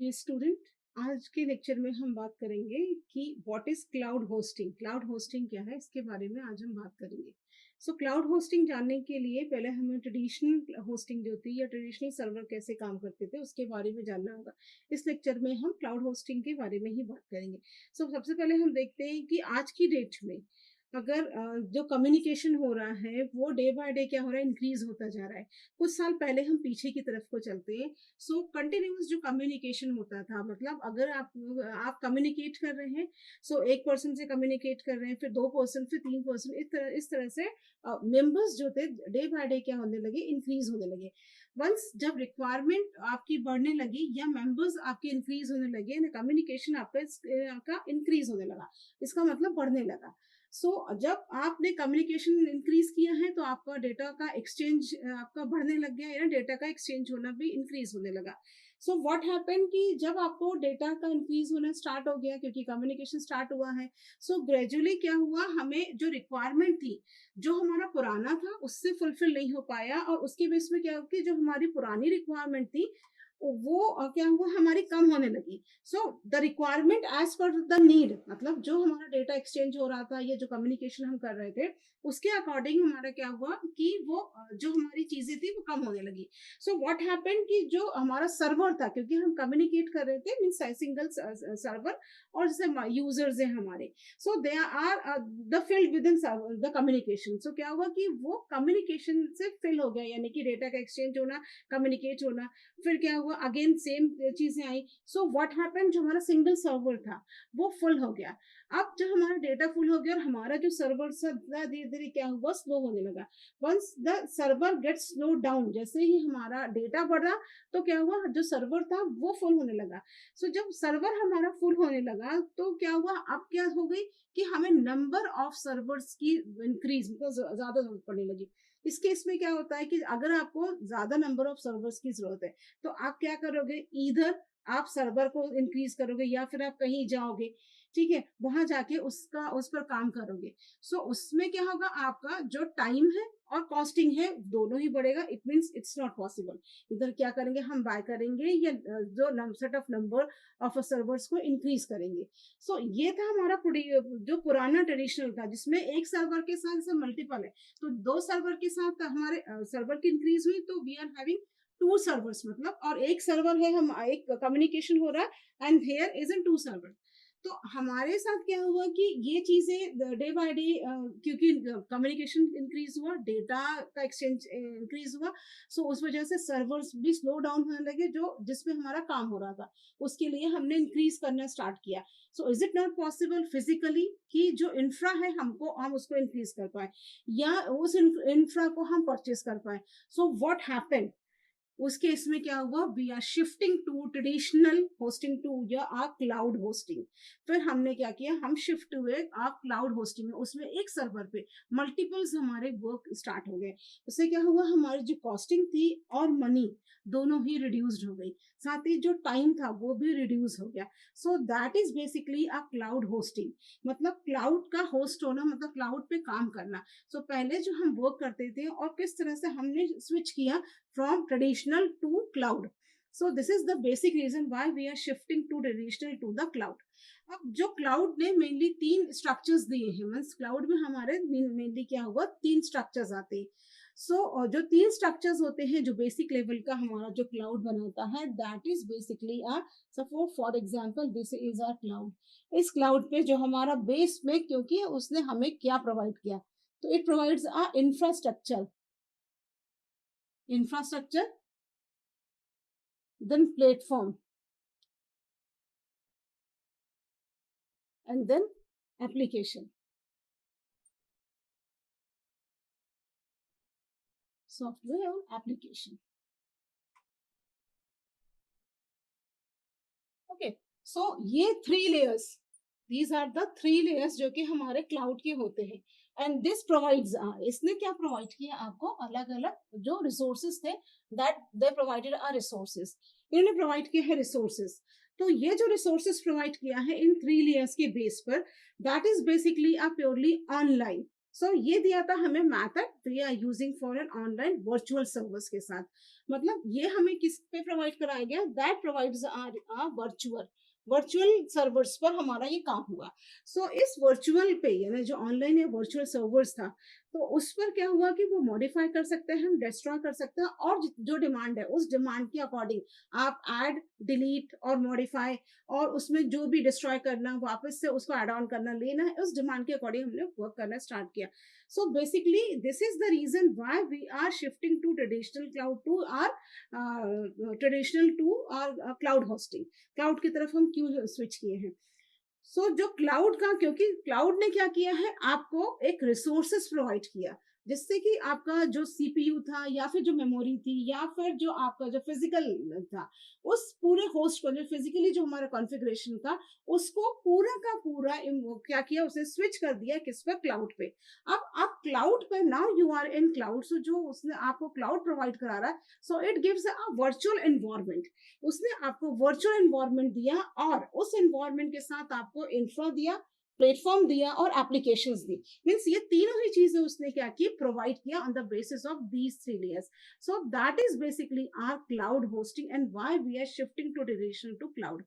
ये स्टूडेंट, आज के लेक्चर में हम बात करेंगे कि what is cloud hosting. Cloud hosting क्या है, इसके बारे में आज हम बात करेंगे। सो क्लाउड होस्टिंग जानने के लिए पहले हमें ट्रेडिशनल होस्टिंग जो थी या ट्रेडिशनल सर्वर कैसे काम करते थे उसके बारे में जानना होगा। इस लेक्चर में हम क्लाउड होस्टिंग के बारे में ही बात करेंगे। सबसे पहले हम देखते हैं कि आज की डेट में अगर जो कम्युनिकेशन हो रहा है वो डे बाय डे क्या हो रहा है, इंक्रीज होता जा रहा है। कुछ साल पहले हम पीछे की तरफ को चलते हैं। सो कंटिन्यूस जो कम्युनिकेशन होता था, मतलब अगर आप कम्युनिकेट कर रहे हैं, सो एक पर्सन से कम्युनिकेट कर रहे हैं, फिर दो पर्सन, फिर तीन पर्सन, इस तरह से मेंबर्स जो थे डे बाय डे क्या होने लगे, इंक्रीज होने लगे। वंस जब रिक्वायरमेंट आपकी बढ़ने लगी या मेंबर्स आपके इंक्रीज होने लगे, कम्युनिकेशन आपका इंक्रीज होने लगा, इसका मतलब बढ़ने लगा। जब आपने कम्युनिकेशन इंक्रीज किया है तो आपका डेटा का एक्सचेंज आपका बढ़ने लग गया, या डेटा का एक्सचेंज होना भी इंक्रीज होने लगा। व्हाट हैपन कि जब आपको डेटा का इंक्रीज होना स्टार्ट हो गया क्योंकि कम्युनिकेशन स्टार्ट हुआ है, ग्रेजुअली क्या हुआ, हमें जो रिक्वायरमेंट थी, जो हमारा पुराना था उससे फुलफिल नहीं हो पाया, और उसके बेस में क्या हुआ कि जो हमारी पुरानी रिक्वायरमेंट थी वो क्या हुआ, हमारी कम होने लगी। The requirement as per the need, मतलब जो हमारा डेटा एक्सचेंज हो रहा था या जो कम्युनिकेशन हम कर रहे थे उसके अकॉर्डिंग हमारा क्या हुआ कि वो जो हमारी चीजें थी वो कम होने लगी। व्हाट हैपेंड कि जो हमारा सर्वर था, क्योंकि हम कम्युनिकेट कर रहे थे मीन सिंगल सर्वर, और जैसे यूजर्स हैं हमारे, they are the field within the communication. क्या हुआ कि वो कम्युनिकेशन से फिल हो गया, यानी कि डेटा का एक्सचेंज होना, कम्युनिकेट होना। फिर क्या हुआ, अगेन सेम चीजें आई। व्हाट हैपन, जो हमारा सिंगल सर्वर था वो फुल हो गया। अब जब हमारा डेटा फुल हो गया और हमारा जो सर्वर धीरे धीरे क्या हुआ, स्लो होने लगा। Once the server get slow down, जैसे ही हमारा डेटा बढ़ा तो क्या हुआ, जो सर्वर था वो फुल होने लगा। जब सर्वर हमारा फुल होने लगा तो क्या हुआ, अब क्या हो गई कि हमें नंबर ऑफ सर्वर्स की इंक्रीज, मतलब ज्यादा जरूरत पड़ने लगी। इस केस में क्या होता है कि अगर आपको ज्यादा नंबर ऑफ सर्वर्स की जरूरत है तो आप क्या करोगे, इधर आप सर्वर को इंक्रीज करोगे या फिर आप कहीं जाओगे, ठीक है, वहां जाके उस पर काम करोगे। उसमें क्या होगा, आपका जो टाइम है और कॉस्टिंग है दोनों ही बढ़ेगा। It means it's not possible. इधर क्या करेंगे, हम बाय करेंगे या जो set of number of servers को इंक्रीज करेंगे। ये था हमारा जो पुराना ट्रेडिशनल था, जिसमें एक सर्वर के साथ मल्टीपल है, तो दो सर्वर के साथ हमारे सर्वर की इंक्रीज हुई तो we are having two servers, मतलब, और एक सर्वर है, हम एक कम्युनिकेशन हो रहा है and here is in two server. तो हमारे साथ क्या हुआ कि ये चीजें डे बाय डे, क्योंकि कम्युनिकेशन इंक्रीज हुआ, डेटा का एक्सचेंज इंक्रीज हुआ, उस वजह से सर्वर्स भी स्लो डाउन होने लगे, जो जिसमें हमारा काम हो रहा था उसके लिए हमने इंक्रीज करना स्टार्ट किया। Is it not possible physically कि जो इंफ्रा है हम उसको इंक्रीज कर पाए या उस इंफ्रा को हम परचेज कर पाए। व्हाट हैपेंड, उस केस में क्या हुआ, we are shifting to traditional hosting to या आ क्लाउड होस्टिंग। फिर हमने क्या किया, हम शिफ्ट हुए आप क्लाउड होस्टिंग में, उसमें एक सर्वर पे मल्टीपल्स हमारे वर्क स्टार्ट हो गए। उससे क्या हुआ, हमारी जो कॉस्टिंग थी और मनी दोनों ही रिड्यूस्ड हो गई, साथ ही जो टाइम था वो भी रिड्यूस हो गया। That is basically a cloud hosting, मतलब क्लाउड का होस्ट होना, मतलब क्लाउड पे काम करना। पहले जो हम वर्क करते थे और किस तरह से हमने स्विच किया from traditional to cloud. This is the basic reason why we are shifting to traditional to the cloud. अब जो क्लाउड ने मेनली तीन स्ट्रक्चर्स दिए हैं, मीन्स क्लाउड में हमारे मेनली क्या हुआ, तीन स्ट्रक्चर्स आते हैं। जो तीन स्ट्रक्चर्स होते हैं, जो बेसिक लेवल का हमारा जो क्लाउड बनाता है, that is basically suppose for example this is our cloud. इस क्लाउड पे जो हमारा बेस में, क्योंकि उसने हमें क्या प्रोवाइड किया, तो it provides a infrastructure, then platform, and then application, software और application. Okay, ये three layers, these are the three layers जो कि हमारे क्लाउड के होते हैं। एंड दिस प्रोवाइड्स, इसने क्या प्रोवाइड किया आपको, अलग अलग जो रिसोर्सेज थे, that they provided are resources, इन्होंने प्रोवाइड किया है रिसोर्सेज। तो ये जो रिसोर्सेज प्रोवाइड किया है इन थ्री लेयर्स के बेस पर, that is basically a purely online, so ये दिया था हमें method we are using for an online virtual service के साथ। मतलब ये हमें किस पे प्रोवाइड कराया गया, that provides our virtual virtual servers पर हमारा ये काम हुआ। सो इस वर्चुअल पे यानी जो ऑनलाइन या वर्चुअल सर्वर्स था, तो उस पर क्या हुआ कि वो मॉडिफाई कर सकते हैं, हम डिस्ट्रॉय कर सकते हैं, और जो डिमांड है उस डिमांड के अकॉर्डिंग आप ऐड, डिलीट और मॉडिफाई, और उसमें जो भी डिस्ट्रॉय करना, वापस से उसको ऐड ऑन करना, लेना है, उस डिमांड के अकॉर्डिंग हमने वर्क करना स्टार्ट किया। So basically this is the reason why we are shifting to traditional cloud to our traditional to our cloud hosting. Cloud की तरफ हम क्यों स्विच किए हैं? जो क्लाउड का, क्योंकि क्लाउड ने क्या किया है, आपको एक रिसोर्सेस प्रोवाइड किया, जिससे कि आपका जो सीपीयू था या फिर जो मेमोरी थी या फिर जो आपका जो फिजिकल था, उस पूरे होस्ट को, जो फिजिकली जो हमारा कॉन्फ़िगरेशन था, उसको पूरा का पूरा क्या किया, उसे स्विच कर दिया किस पे, क्लाउड पे। अब आप क्लाउड पे, now you are in cloud, so जो उसने आपको क्लाउड प्रोवाइड करा रहा है, so it gives a virtual environment. उसने आपको वर्चुअल एनवायरनमेंट दिया, और उस एनवायरनमेंट के साथ आपको इंफ्रा दिया, प्लेटफॉर्म दिया और एप्लीकेशंस दी। मींस ये तीनों ही चीजें उसने क्या की, प्रोवाइड किया on the basis of these three layers. So that is basically our cloud hosting and why we are shifting to traditional to cloud.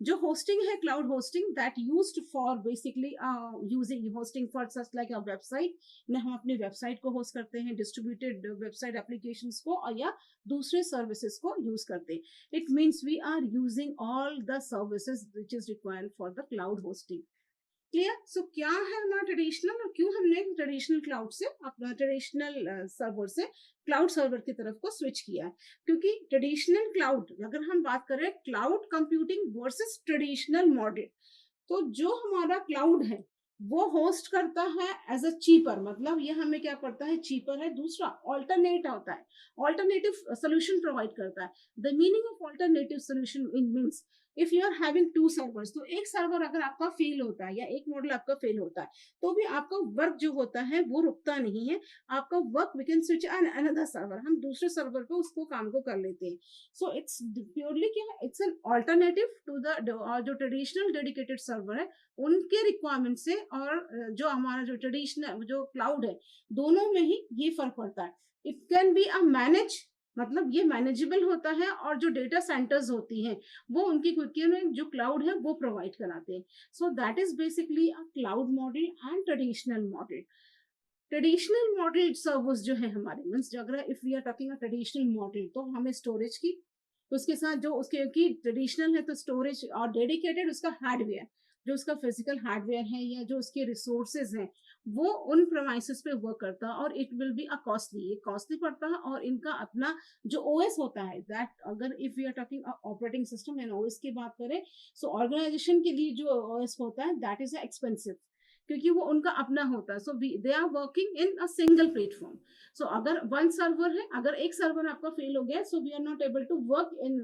जो होस्टिंग है, cloud hosting, that used for basically using hosting for such like a website, में हम अपनी website को host करते हैं, distributed website applications को, और या दूसरे सर्विसेज को यूज करते हैं। It means we are using all the services which is required for the cloud hosting. Clear? So क्या है हमारा ट्रेडिशनल, और क्यों हमने ट्रेडिशनल क्लाउड से, अपना ट्रेडिशनल सर्वर से क्लाउड सर्वर की तरफ को स्विच किया है? क्योंकि ट्रेडिशनल क्लाउड, अगर हम बात करें cloud computing versus traditional model, तो जो हमारा क्लाउड है वो होस्ट करता है एज अ चीपर, मतलब ये हमें क्या करता है, चीपर है। दूसरा ऑल्टरनेट होता है, ऑल्टरनेटिव सोल्यूशन प्रोवाइड करता है। The meaning of alternative solution in means, if you are having two servers, तो एक सर्वर अगर आपका फेल होता है या एक मॉडल आपका फेल होता है, तो भी आपका वर्क जो होता है वो रुकता नहीं है। आपका work we can switch an another server, हम दूसरे सर्वर पे उसको काम को कर लेते हैं। सो इट्स प्योरली क्या है, it's an alternative to the जो ट्रेडिशनल डेडिकेटेड सर्वर है उनके रिक्वायरमेंट से, और जो हमारा जो ट्रेडिशनल जो क्लाउड है, दोनों में ही ये फर्क पड़ता है। It can be a manage, मतलब ये मैनेजेबल होता है, और जो डेटा सेंटर्स होती हैं वो उनकी खुद की में जो क्लाउड है वो प्रोवाइड कराते हैं। So that is basically a cloud model and traditional model. Traditional model servers जो है हमारे, मीन्स अगर if we are talking a traditional model, तो हमें स्टोरेज की, उसके साथ जो उसके की ट्रेडिशनल है तो स्टोरेज, और डेडिकेटेड उसका हार्डवेयर, जो उसका फिजिकल हार्डवेयर है या जो उसके रिसोर्सेज हैं, वो उन प्रोमाइसेस पे वर्क करता है, और it will be a costly, ये कॉस्टली पड़ता है। और इनका अपना जो ओएस होता है, दैट अगर if we are talking operating system and OS की बात करें, सो ऑर्गेनाइजेशन के लिए जो ओएस होता है दैट इज एक्सपेंसिव, क्योंकि वो उनका अपना होता है। So they are working in a single platform. So अगर वन सर्वर है, अगर एक सर्वर आपका फेल हो गया, so we are not able to work in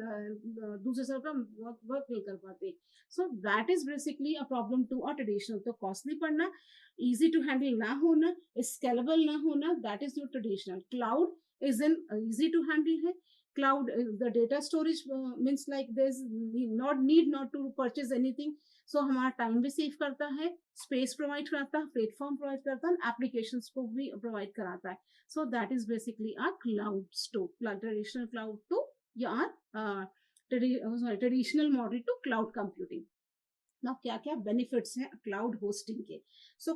दूसरे सर्वर हम वर्क नहीं कर पाते। So that is basically a problem to a traditional. तो कॉस्टली पड़ना, इजी टू हैंडल ना होना, स्केलेबल ना होना, that is your traditional. Cloud is in easy to handle है। Cloud the data storage means like there is not to purchase anything. So हमारा time भी save करता है, स्पेस प्रोवाइड करता है, प्लेटफॉर्म प्रोवाइड करता है, एप्लीकेशंस को भी प्रोवाइड कराता है। So that is basically a cloud store, traditional cloud to your traditional model to cloud computing. ना क्या क्या बेनिफिट्स हैं क्लाउड होस्टिंग के?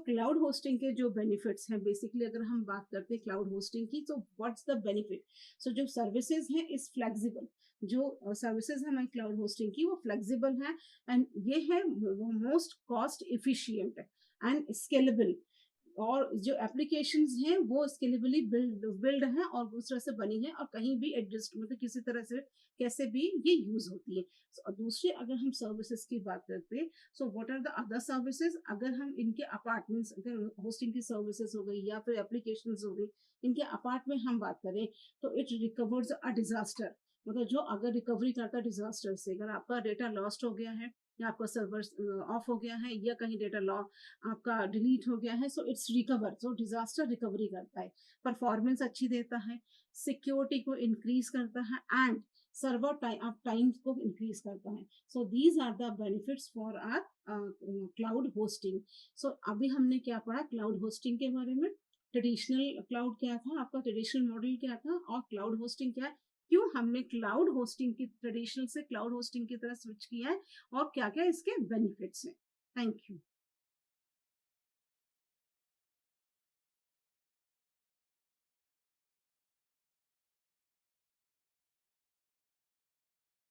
क्लाउड होस्टिंग के जो बेनिफिट्स हैं, बेसिकली अगर हम बात करते हैं क्लाउड होस्टिंग की, तो व्हाट्स द बेनिफिट? जो सर्विसेज हैं इज फ्लेक्सिबल, जो सर्विसेज है हमारी क्लाउड होस्टिंग की वो फ्लेक्सिबल है, एंड ये है most cost efficient and scalable, और जो एप्लीकेशंस हैं वो स्केलेबली बिल्ड है और उस तरह से बनी है, और कहीं भी एडजस्ट, मतलब किसी तरह से कैसे भी ये यूज होती है। और दूसरे अगर हम सर्विसेज की बात करते हैं, so what are the other services? अगर हम इनके अपार्टमेंट्स, अगर होस्टिंग की सर्विसेज हो गई या फिर एप्लीकेशंस हो गई, इनके अपार्ट में हम बात करें, तो इट रिकवर्स अ डिजास्टर, मतलब जो अगर रिकवरी करता है डिजास्टर से, अगर आपका डेटा लॉस्ट हो गया है या आपका सर्वर ऑफ हो गया है या कहीं डेटा लॉ आपका डिलीट हो गया है, so it's recover, so disaster recovery करता है, परफॉर्मेंस अच्छी देता है, सिक्योरिटी को इंक्रीज करता है, एंड सर्वर टाइम आप टाइम को इंक्रीज करता है. So these are the benefits for our cloud hosting. So अभी हमने क्या पढ़ा क्लाउड होस्टिंग के बारे में. ट्रेडिशनल क्लाउड क्या था, आपका ट्रेडिशनल मॉडल क्या था, और क्लाउड होस्टिंग क्या है, क्यों हमने क्लाउड होस्टिंग की ट्रेडिशनल से क्लाउड होस्टिंग की तरह स्विच किया है, और क्या क्या इसके बेनिफिट्स हैं. Thank you.